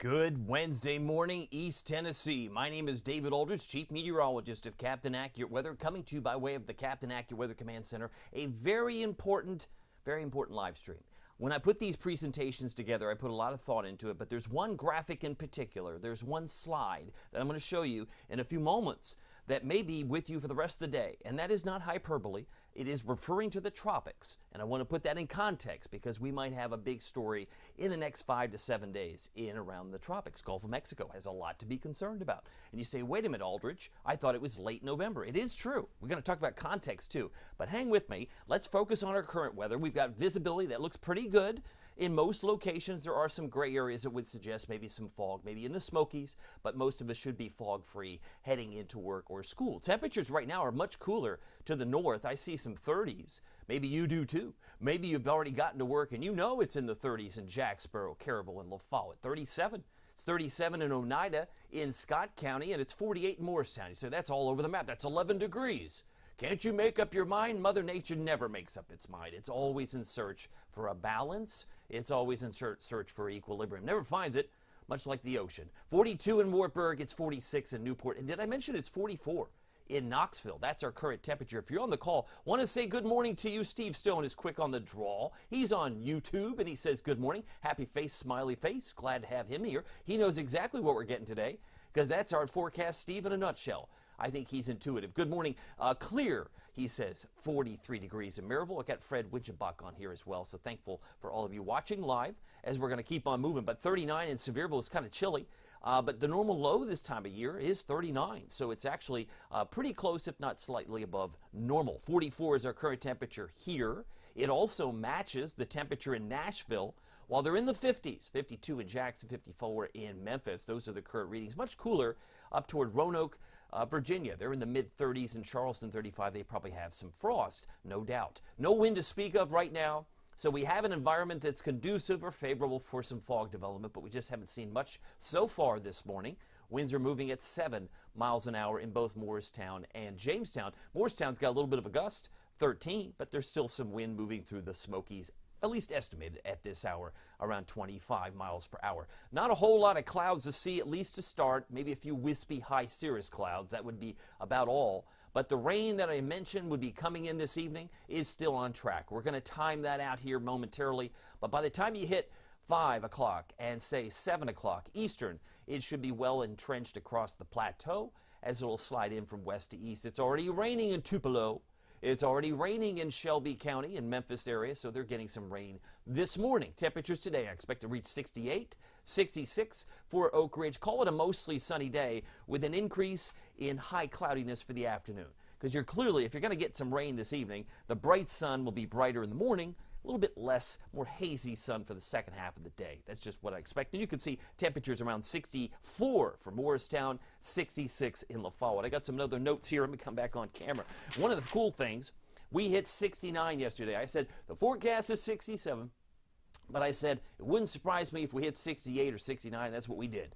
Good Wednesday morning, East Tennessee. My name is David Aldridge, Chief Meteorologist of Captain Accurate Weather, coming to you by way of the Captain Accurate Weather Command Center, a very important live stream. When I put these presentations together, I put a lot of thought into it, but there's one graphic in particular, there's one slide that I'm going to show you in a few moments that may be with you for the rest of the day, and that is not hyperbole. It is referring to the tropics, and I want to put that in context because we might have a big story in the next 5 to 7 days in around the tropics. Gulf of Mexico has a lot to be concerned about. And you say, wait a minute, Aldridge, I thought it was late November. It is true. We're going to talk about context too, but hang with me. Let's focus on our current weather. We've got visibility that looks pretty good. In most locations, there are some gray areas that would suggest maybe some fog, maybe in the Smokies, but most of us should be fog-free heading into work or school. Temperatures right now are much cooler to the north. I see some 30s. Maybe you do too. Maybe you've already gotten to work and you know it's in the 30s in Jacksboro, Caryville, and La Follette. 37. It's 37 in Oneida in Scott County, and it's 48 in Morristown. So that's all over the map. That's 11 degrees. Can't you make up your mind? Mother Nature never makes up its mind. It's always in search for a balance. It's always in search for equilibrium. Never finds it, much like the ocean. 42 in Wartburg. It's 46 in Newport. And did I mention it's 44 in Knoxville? That's our current temperature. If you're on the call, want to say good morning to you. Steve Stone is quick on the draw. He's on YouTube, and he says good morning. Happy face, smiley face. Glad to have him here. He knows exactly what we're getting today because that's our forecast, Steve, in a nutshell. I think he's intuitive. Good morning. Clear, he says, 43 degrees in Maryville. I got Fred Winchebach on here as well, so thankful for all of you watching live as we're going to keep on moving. But 39 in Sevierville is kind of chilly, but the normal low this time of year is 39, so it's actually pretty close, if not slightly above normal. 44 is our current temperature here. It also matches the temperature in Nashville, while they're in the 50s, 52 in Jackson, 54 in Memphis. Those are the current readings. Much cooler up toward Roanoke, Virginia. They're in the mid-30s. In Charleston, 35. They probably have some frost, no doubt. No wind to speak of right now. So we have an environment that's conducive or favorable for some fog development, but we just haven't seen much so far this morning. Winds are moving at 7 miles an hour in both Morristown and Jamestown. Morristown's got a little bit of a gust, 13, but there's still some wind moving through the Smokies, at least estimated at this hour, around 25 miles per hour. Not a whole lot of clouds to see, at least to start. Maybe a few wispy high cirrus clouds. That would be about all. But the rain that I mentioned would be coming in this evening is still on track. We're going to time that out here momentarily. But by the time you hit 5 o'clock and say 7 o'clock Eastern, it should be well entrenched across the plateau as it will slide in from west to east. It's already raining in Tupelo. It's already raining in Shelby County and Memphis area, so they're getting some rain this morning. Temperatures today, I expect to reach 68, 66 for Oak Ridge. Call it a mostly sunny day with an increase in high cloudiness for the afternoon. Because you're clearly, if you're going to get some rain this evening, the bright sun will be brighter in the morning, a little bit less, more hazy sun for the second half of the day. That's just what I expect. And you can see temperatures around 64 for Morristown, 66 in La Follette. I got some other notes here. Let me come back on camera. One of the cool things, we hit 69 yesterday. I said the forecast is 67, but I said it wouldn't surprise me if we hit 68 or 69. That's what we did.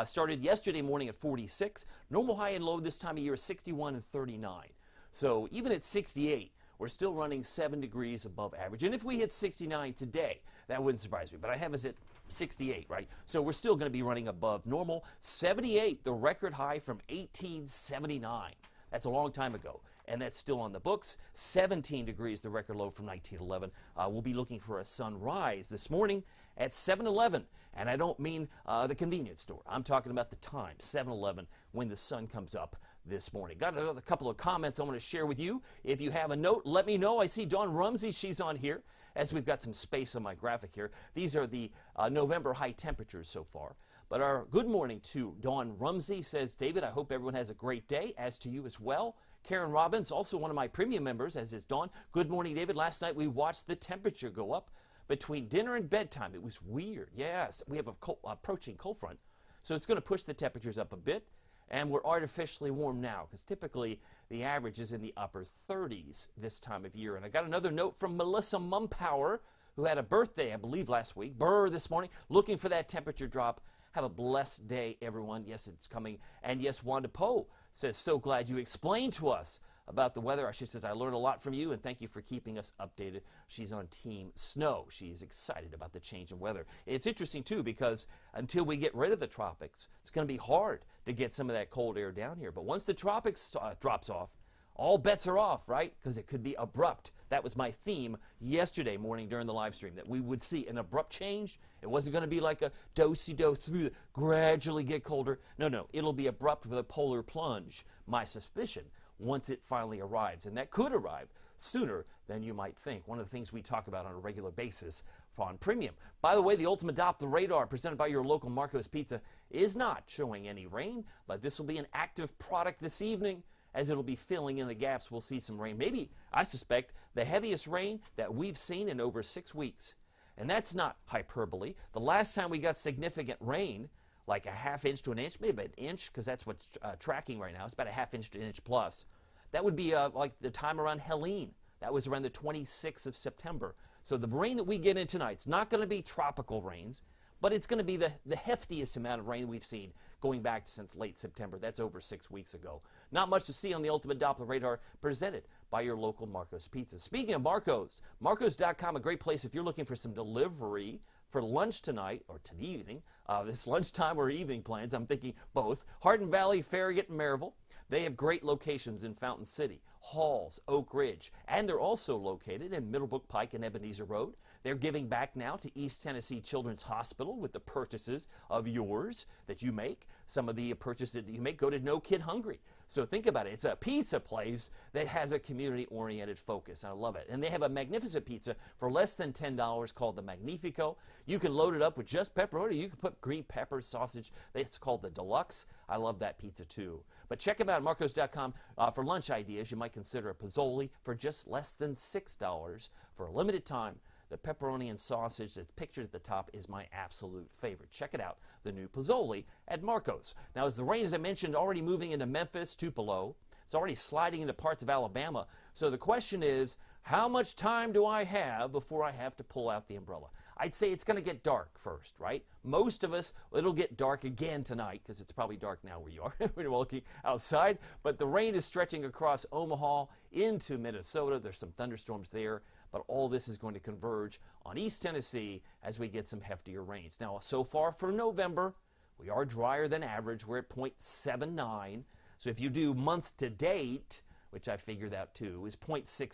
Started yesterday morning at 46. Normal high and low this time of year is 61 and 39. So even at 68, we're still running 7 degrees above average. And if we hit 69 today, that wouldn't surprise me. But I have us at 68, right? So we're still going to be running above normal. 78, the record high from 1879. That's a long time ago. And that's still on the books. 17 degrees, the record low from 1911. We'll be looking for a sunrise this morning at 7-Eleven. And I don't mean the convenience store. I'm talking about the time, 7-Eleven, when the sun comes up this morning. Got a couple of comments I want to share with you. If you have a note, let me know. I see Dawn Rumsey, she's on here, as we've got some space on my graphic here. These are the November high temperatures so far. But our good morning to Dawn Rumsey says, David, I hope everyone has a great day, as to you as well. Karen Robbins, also one of my premium members, as is Dawn. Good morning, David. Last night we watched the temperature go up between dinner and bedtime. It was weird. Yes, we have a approaching cold front, so it's going to push the temperatures up a bit. And we're artificially warm now because typically the average is in the upper 30s this time of year. And I got another note from Melissa Mumpower, who had a birthday, I believe, last week. Burr this morning, looking for that temperature drop. Have a blessed day, everyone. Yes, it's coming. And yes, Wanda Poe says, so glad you explained to us about the weather. She says, I learned a lot from you, and thank you for keeping us updated. She's on Team Snow. She's excited about the change in weather. It's interesting, too, because until we get rid of the tropics, it's going to be hard to get some of that cold air down here. But once the tropics drops off, all bets are off, right? Because it could be abrupt. That was my theme yesterday morning during the live stream, that we would see an abrupt change. It wasn't going to be like a do-si-do through, gradually get colder. No, it'll be abrupt with a polar plunge, my suspicion, once it finally arrives. And that could arrive sooner than you might think. One of the things we talk about on a regular basis on Premium. By the way, the Ultimate Doppler radar presented by your local Marco's Pizza is not showing any rain, but this will be an active product this evening. As it'll be filling in the gaps, we'll see some rain. Maybe, I suspect, the heaviest rain that we've seen in over 6 weeks. And that's not hyperbole. The last time we got significant rain, like a ½ inch to an inch, maybe an inch, because that's what's tracking right now. It's about a ½ inch to an inch plus. That would be like the time around Helene. That was around the 26th of September. So the rain that we get in tonight, it's not going to be tropical rains, but it's going to be the heftiest amount of rain we've seen going back since late September. That's over 6 weeks ago. Not much to see on the Ultimate Doppler radar presented by your local Marco's Pizza. Speaking of Marco's, Marcos.com, a great place if you're looking for some delivery for lunch tonight or tonight evening. This lunchtime or evening plans, I'm thinking both. Hardin Valley, Farragut, and Maryville. They have great locations in Fountain City, Halls, Oak Ridge, and they're also located in Middlebrook Pike and Ebenezer Road. They're giving back now to East Tennessee Children's Hospital with the purchases of yours that you make. Some of the purchases that you make go to No Kid Hungry. So think about it. It's a pizza place that has a community-oriented focus. I love it. And they have a magnificent pizza for less than $10 called the Magnifico. You can load it up with just pepperoni. You can put green pepper, sausage. It's called the Deluxe. I love that pizza too. But check them out at Marcos.com for lunch ideas. You might consider a Pozzoli for just less than $6 for a limited time. The pepperoni and sausage that's pictured at the top is my absolute favorite. Check it out, the new Pozzoli at Marco's. Now, as the rain, as I mentioned, already moving into Memphis, Tupelo, it's already sliding into parts of Alabama. So the question is, how much time do I have before I have to pull out the umbrella? I'd say it's going to get dark first, right? Most of us, it'll get dark again tonight because it's probably dark now where you are when you're walking outside. But the rain is stretching across Omaha into Minnesota. There's some thunderstorms there. But all this is going to converge on East Tennessee as we get some heftier rains. Now, so far for November, we are drier than average. We're at 0.79. So if you do month to date, which I figured out too, is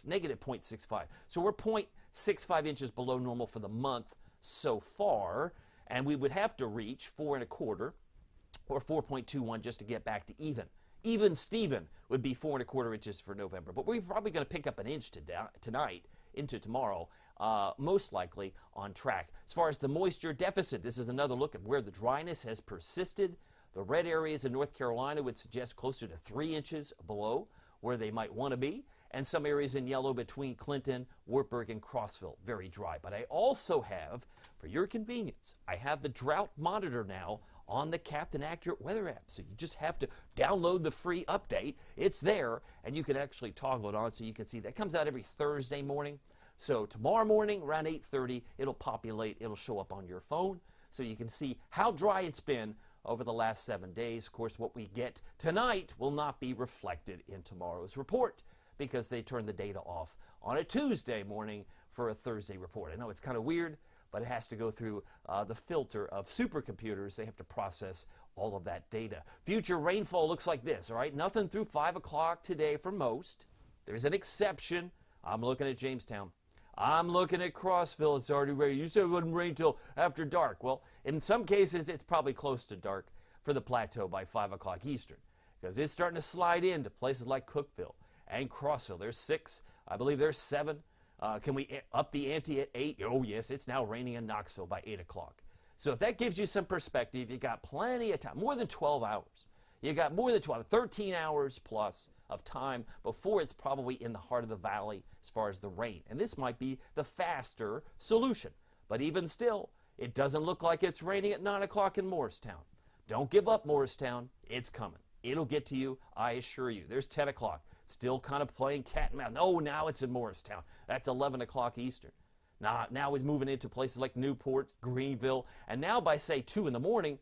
negative 0.65. So we're 0.65 inches below normal for the month so far. And we would have to reach 4¼ or 4.21 just to get back to even. Even Steven would be 4¼ inches for November. But we're probably going to pick up an inch tonight into tomorrow, most likely on track. As far as the moisture deficit, this is another look at where the dryness has persisted. The red areas in North Carolina would suggest closer to 3 inches below where they might want to be, and some areas in yellow between Clinton, Wartburg, and Crossville, very dry. But I also have, for your convenience, I have the drought monitor now on the Captain Accurate weather app. So you just have to download the free update. It's there, and you can actually toggle it on so you can see that. Comes out every Thursday morning. So tomorrow morning around 8:30, it'll populate. It'll show up on your phone so you can see how dry it's been over the last 7 days. Of course, what we get tonight will not be reflected in tomorrow's report because they turn the data off on a Tuesday morning for a Thursday report. I know it's kind of weird, but it has to go through the filter of supercomputers. They have to process all of that data. Future rainfall looks like this, all right? Nothing through 5 o'clock today for most. There's an exception. I'm looking at Jamestown. I'm looking at Crossville. It's already ready. You said it wouldn't rain till after dark. Well, in some cases, it's probably close to dark for the plateau by 5 o'clock Eastern because it's starting to slide into places like Cookeville and Crossville. There's 6. I believe there's 7. Can we up the ante at 8? Oh, yes, it's now raining in Knoxville by 8 o'clock. So if that gives you some perspective, you got plenty of time, more than 12 hours. You got more than 13 hours plus of time before it's probably in the heart of the valley as far as the rain. And this might be the faster solution. But even still, it doesn't look like it's raining at 9 o'clock in Morristown. Don't give up, Morristown. It's coming. It'll get to you, I assure you. There's 10 o'clock. Still kind of playing cat and mouse. Oh, now it's in Morristown. That's 11 o'clock Eastern. Now it's moving into places like Newport, Greenville, and now by, say, 2 in the morning,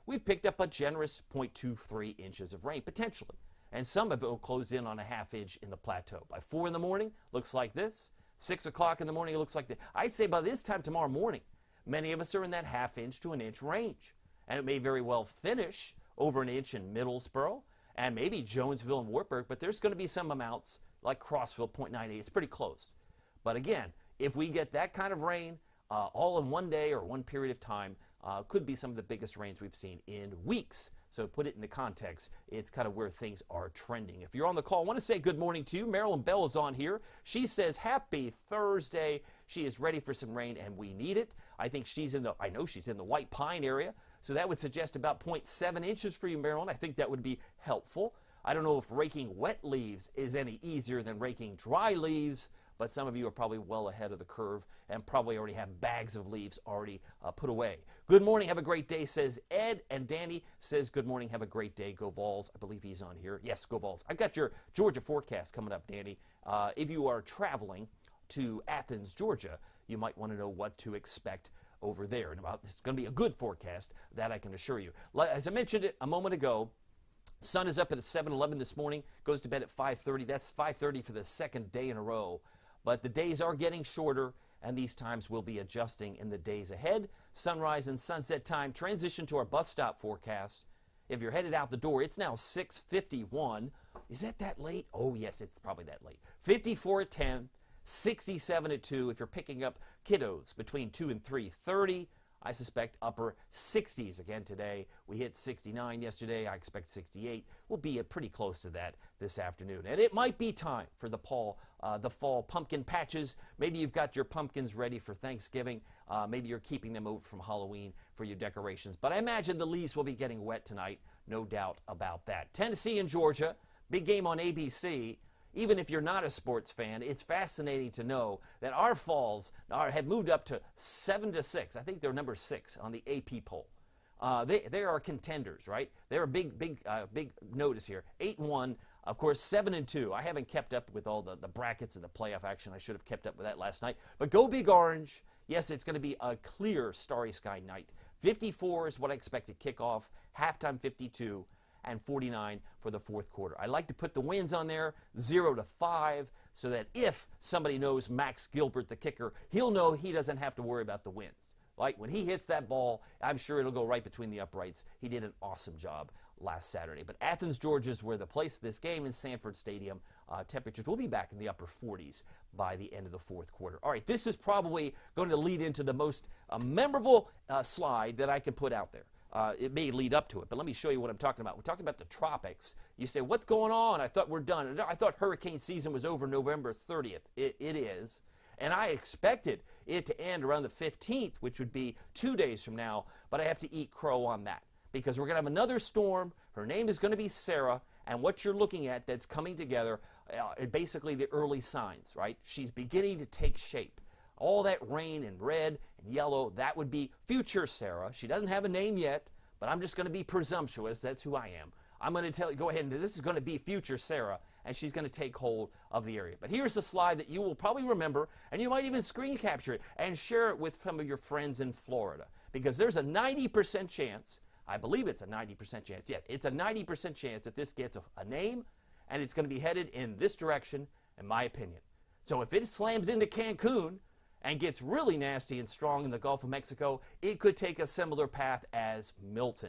we've picked up a generous 0.23 inches of rain, potentially. and some of it will close in on a ½ inch in the plateau. By 4 in the morning, looks like this. 6 o'clock in the morning, it looks like this. I'd say by this time tomorrow morning, many of us are in that ½ inch to an inch range. And it may very well finish over an inch in Middlesboro and maybe Jonesville and Wartburg, but there's going to be some amounts like Crossville, 0.98. It's pretty close. But again, if we get that kind of rain all in one day or one period of time, could be some of the biggest rains we've seen in weeks. So put it into context, it's kind of where things are trending. If you're on the call, I want to say good morning to you. Marilyn Bell is on here. She says, happy Thursday. She is ready for some rain, and we need it. I think I know she's in the White Pine area, so that would suggest about 0.7 inches for you, Marilyn. I think that would be helpful. I don't know if raking wet leaves is any easier than raking dry leaves, but some of you are probably well ahead of the curve and probably already have bags of leaves already put away. Good morning, have a great day, says Ed. And Danny says, good morning, have a great day, go Vols. I believe he's on here. Yes, go Vols. I've got your Georgia forecast coming up, Danny. If you are traveling to Athens, Georgia, you might want to know what to expect over there. And it's going to be a good forecast, that I can assure you. As I mentioned it a moment ago, sun is up at 7:11 this morning, goes to bed at 5:30. That's 5:30 for the second day in a row. But the days are getting shorter, and these times will be adjusting in the days ahead. Sunrise and sunset time transition to our bus stop forecast. If you're headed out the door, it's now 6:51. Is that late? Oh, yes, it's probably that late. 54 at 10, 67 at 2. If you're picking up kiddos between 2 and 3:30, I suspect upper 60s again today. We hit 69 yesterday. I expect 68. We'll be pretty close to that this afternoon. And it might be time for the fall pumpkin patches. Maybe you've got your pumpkins ready for Thanksgiving. Maybe you're keeping them over from Halloween for your decorations. But I imagine the leaves will be getting wet tonight. No doubt about that. Tennessee and Georgia, big game on ABC. Even if you're not a sports fan, it's fascinating to know that our Falls have moved up to 7-6. I think they're number 6 on the AP poll. They are contenders, right? They're a big notice here. 8-1, of course, 7-2. I haven't kept up with all the brackets and the playoff action. I should have kept up with that last night. But go Big Orange. Yes, it's going to be a clear starry sky night. 54 is what I expect to kick off. Halftime 52. And 49 for the fourth quarter. I like to put the wins on there, 0-5, so that if somebody knows Max Gilbert, the kicker, he'll know he doesn't have to worry about the wins. Like when he hits that ball, I'm sure it'll go right between the uprights. He did an awesome job last Saturday. But Athens, Georgia is where the place of this game in Sanford Stadium. Temperatures will be back in the upper 40s by the end of the fourth quarter. All right, this is probably going to lead into the most memorable slide that I can put out there. It may lead up to it, but let me show you what I'm talking about. We're talking about the tropics. You say, what's going on? I thought we're done. I thought hurricane season was over November 30th. It is. And I expected it to end around the 15th, which would be 2 days from now, but I have to eat crow on that because we're going to have another storm. Her name is going to be Sarah, and what you're looking at that's coming together, basically the early signs, right? She's beginning to take shape. All that rain in red and yellow, that would be future Sarah. She doesn't have a name yet, but I'm just going to be presumptuous. That's who I am. I'm going to tell you, go ahead, and this is going to be future Sarah, and she's going to take hold of the area. But here's the slide that you will probably remember, and you might even screen capture it and share it with some of your friends in Florida, because there's a 90% chance, I believe it's a 90% chance, yeah, it's a 90% chance that this gets a name, and it's going to be headed in this direction, in my opinion. So if it slams into Cancun, and gets really nasty and strong in the Gulf of Mexico, it could take a similar path as Milton.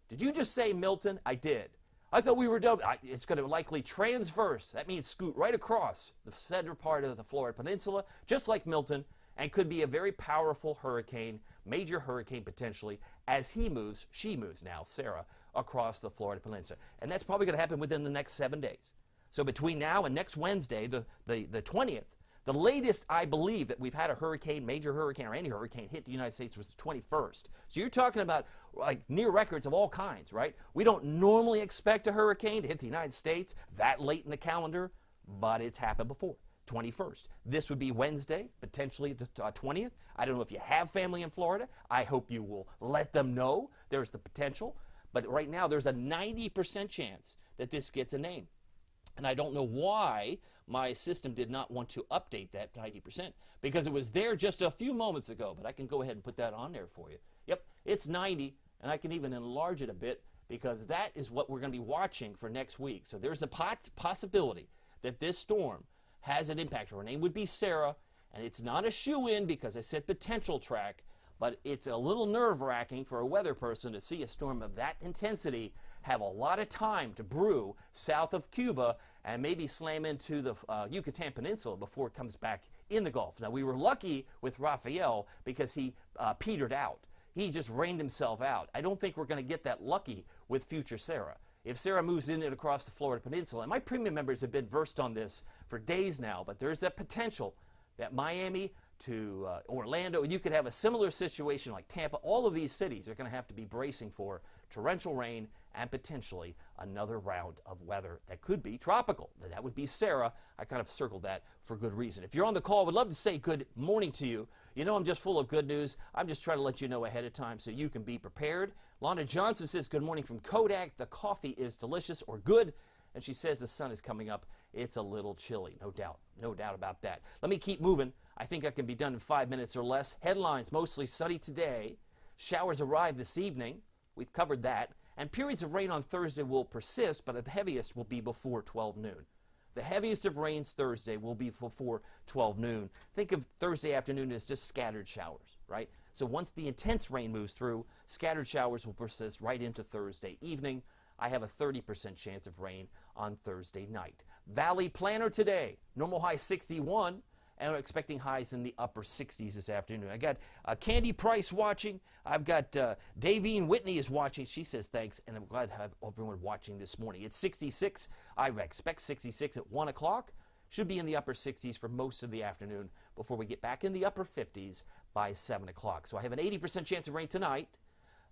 Did you just say Milton? I did. I thought we were done. It's going to likely transverse. That means scoot right across the center part of the Florida Peninsula, just like Milton, and could be a very powerful hurricane, major hurricane potentially, as she moves now, Sarah, across the Florida Peninsula. And that's probably going to happen within the next 7 days. So between now and next Wednesday, the 20th, the latest, I believe, that we've had a hurricane, major hurricane, or any hurricane hit the United States was the 21st. So you're talking about like near records of all kinds, right? We don't normally expect a hurricane to hit the United States that late in the calendar, but it's happened before. 21st. This would be Wednesday, potentially the 20th. I don't know if you have family in Florida. I hope you will let them know there's the potential. But right now, there's a 90% chance that this gets a name. And I don't know why my system did not want to update that 90%, because it was there just a few moments ago, but I can go ahead and put that on there for you. Yep, it's 90, and I can even enlarge it a bit because that is what we're going to be watching for next week. So there's the possibility that this storm has an impact. Her name would be Sarah, and it's not a shoe-in because I said potential track, but it's a little nerve-wracking for a weather person to see a storm of that intensity have a lot of time to brew south of Cuba and maybe slam into the Yucatan Peninsula before it comes back in the Gulf. Now, we were lucky with Rafael because he petered out. He just rained himself out. I don't think we're going to get that lucky with future Sarah. If Sarah moves in and across the Florida Peninsula, and my premium members have been versed on this for days now, but there's that potential that Miami to Orlando, you could have a similar situation like Tampa. All of these cities are going to have to be bracing for torrential rain and potentially another round of weather that could be tropical. That would be Sarah. I kind of circled that for good reason. If you're on the call, I would love to say good morning to you. You know I'm just full of good news. I'm just trying to let you know ahead of time so you can be prepared. Lana Johnson says good morning from Kodak. The coffee is delicious or good. And she says the sun is coming up. It's a little chilly, no doubt. No doubt about that. Let me keep moving. I think I can be done in 5 minutes or less. Headlines, mostly sunny today. Showers arrive this evening. We've covered that. And periods of rain on Thursday will persist, but the heaviest will be before 12 noon. The heaviest of rains Thursday will be before 12 noon. Think of Thursday afternoon as just scattered showers, right? So once the intense rain moves through, scattered showers will persist right into Thursday evening. I have a 30% chance of rain on Thursday night. Valley Planner today, normal high 61, and we're expecting highs in the upper 60s this afternoon. I got Candy Price watching. I've got Davine Whitney is watching. She says thanks, and I'm glad to have everyone watching this morning. It's 66. I expect 66 at 1 o'clock. Should be in the upper 60s for most of the afternoon before we get back in the upper 50s by 7 o'clock. So I have an 80% chance of rain tonight,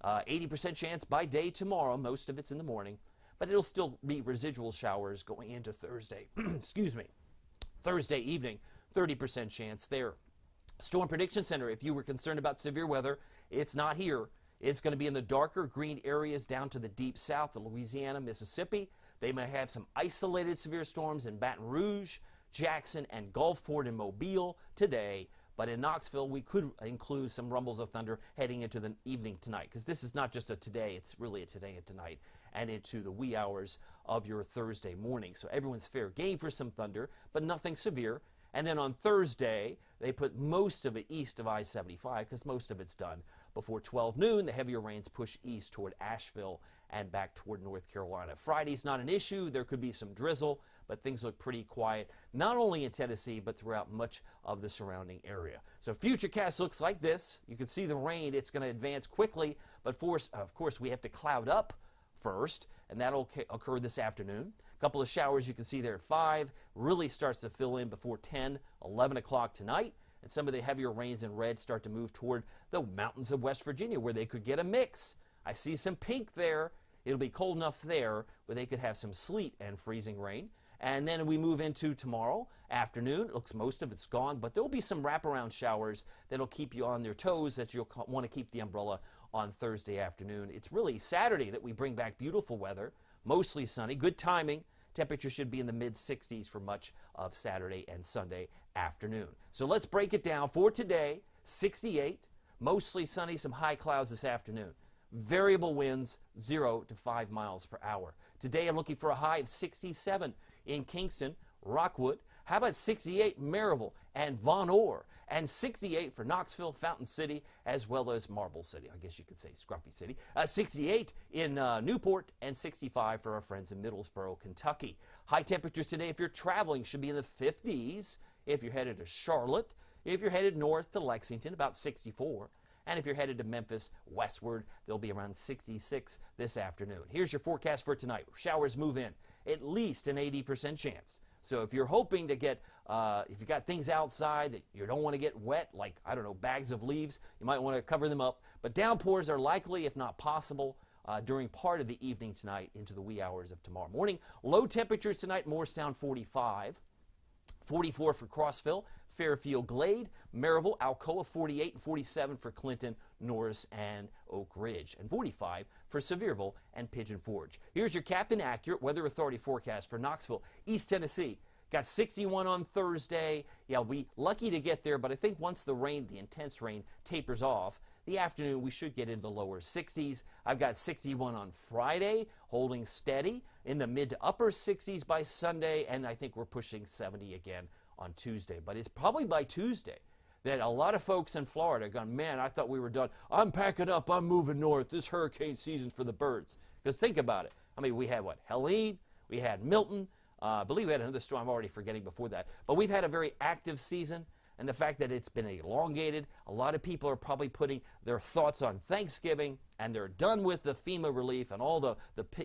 80% chance by day tomorrow. Most of it's in the morning, but it'll still be residual showers going into Thursday. Excuse me. Thursday evening, 30% chance there. Storm Prediction Center, if you were concerned about severe weather, it's not here. It's going to be in the darker green areas down to the deep south, the Louisiana, Mississippi. They may have some isolated severe storms in Baton Rouge, Jackson, and Gulfport and Mobile today. But in Knoxville, we could include some rumbles of thunder heading into the evening tonight, because this is not just a today, it's really a today and tonight, and into the wee hours of your Thursday morning. So everyone's fair game for some thunder, but nothing severe. And then on Thursday, they put most of it east of I-75 because most of it's done before 12 noon. The heavier rains push east toward Asheville and back toward North Carolina. Friday's not an issue. There could be some drizzle, but things look pretty quiet, not only in Tennessee, but throughout much of the surrounding area. So Futurecast looks like this. You can see the rain. It's going to advance quickly, but of course, we have to cloud up first, and that'll occur this afternoon. A couple of showers you can see there at 5, really starts to fill in before 10, 11 o'clock tonight, and some of the heavier rains in red start to move toward the mountains of West Virginia where they could get a mix. I see some pink there. It'll be cold enough there where they could have some sleet and freezing rain. And then we move into tomorrow afternoon. It looks most of it's gone, but there'll be some wraparound showers that'll keep you on your toes, that you'll want to keep the umbrella on Thursday afternoon. It's really Saturday that we bring back beautiful weather, mostly sunny, good timing. Temperature should be in the mid-60s for much of Saturday and Sunday afternoon. So let's break it down for today. 68, mostly sunny, some high clouds this afternoon. Variable winds 0 to 5 miles per hour. Today I'm looking for a high of 67 in Kingston, Rockwood. How about 68 Maryville and Von Orr, and 68 for Knoxville, Fountain City, as well as Marble City. I guess you could say Scruffy City. 68 in Newport, and 65 for our friends in Middlesboro, Kentucky. High temperatures today, if you're traveling, should be in the 50s. If you're headed to Charlotte, if you're headed north to Lexington, about 64. And if you're headed to Memphis westward, they'll be around 66 this afternoon. Here's your forecast for tonight. Showers move in, at least an 80% chance. So if you're hoping to get, if you got things outside that you don't want to get wet, like, I don't know, bags of leaves, you might want to cover them up. But downpours are likely, if not possible, during part of the evening tonight into the wee hours of tomorrow morning. Low temperatures tonight, Morristown 45. 44 for Crossville, Fairfield, Glade, Maryville, Alcoa 48 and 47 for Clinton, Norris, and Oak Ridge, and 45 for Sevierville and Pigeon Forge. Here's your Captain Accurate Weather Authority forecast for Knoxville, East Tennessee. Got 61 on Thursday. Yeah, we'll be lucky to get there, but I think once the rain, the intense rain, tapers off, The afternoon, we should get into the lower 60s. I've got 61 on Friday, holding steady in the mid to upper 60s by Sunday, and I think we're pushing 70 again on Tuesday. But it's probably by Tuesday that a lot of folks in Florida are going, man, I thought we were done. I'm packing up. I'm moving north. This hurricane season's for the birds. Because think about it. I mean, we had what? Helene. We had Milton. I believe we had another storm. I'm already forgetting before that. But we've had a very active season. And the fact that it's been elongated, a lot of people are probably putting their thoughts on Thanksgiving, and they're done with the FEMA relief and all the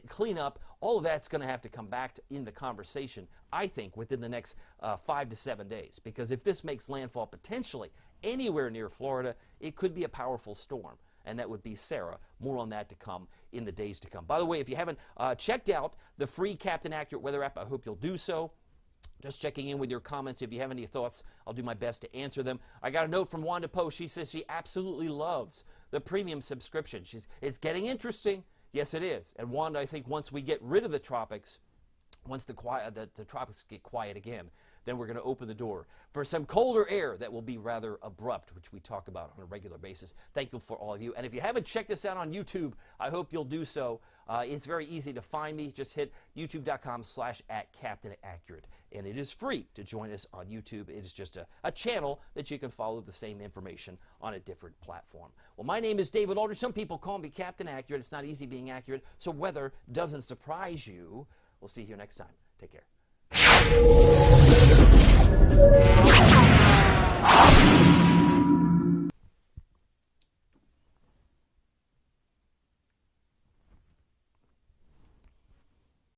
cleanup. All of that's going to have to come back in the conversation, I think, within the next 5 to 7 days. Because if this makes landfall potentially anywhere near Florida, it could be a powerful storm. And that would be Sarah. More on that to come in the days to come. By the way, if you haven't checked out the free Captain Accurate weather app, I hope you'll do so. Just checking in with your comments. If you have any thoughts, I'll do my best to answer them. I got a note from Wanda Poe. She says she absolutely loves the premium subscription. It's getting interesting. Yes, it is. And Wanda, I think once we get rid of the tropics, once the tropics get quiet again, then we're going to open the door for some colder air that will be rather abrupt, which we talk about on a regular basis. Thank you for all of you. And if you haven't checked us out on YouTube, I hope you'll do so. It's very easy to find me. Just hit youtube.com/@CaptainAccurate. And it is free to join us on YouTube. It is just a channel that you can follow the same information on a different platform. Well, my name is David Aldridge. Some people call me Captain Accurate. It's not easy being accurate, so weather doesn't surprise you. We'll see you next time. Take care.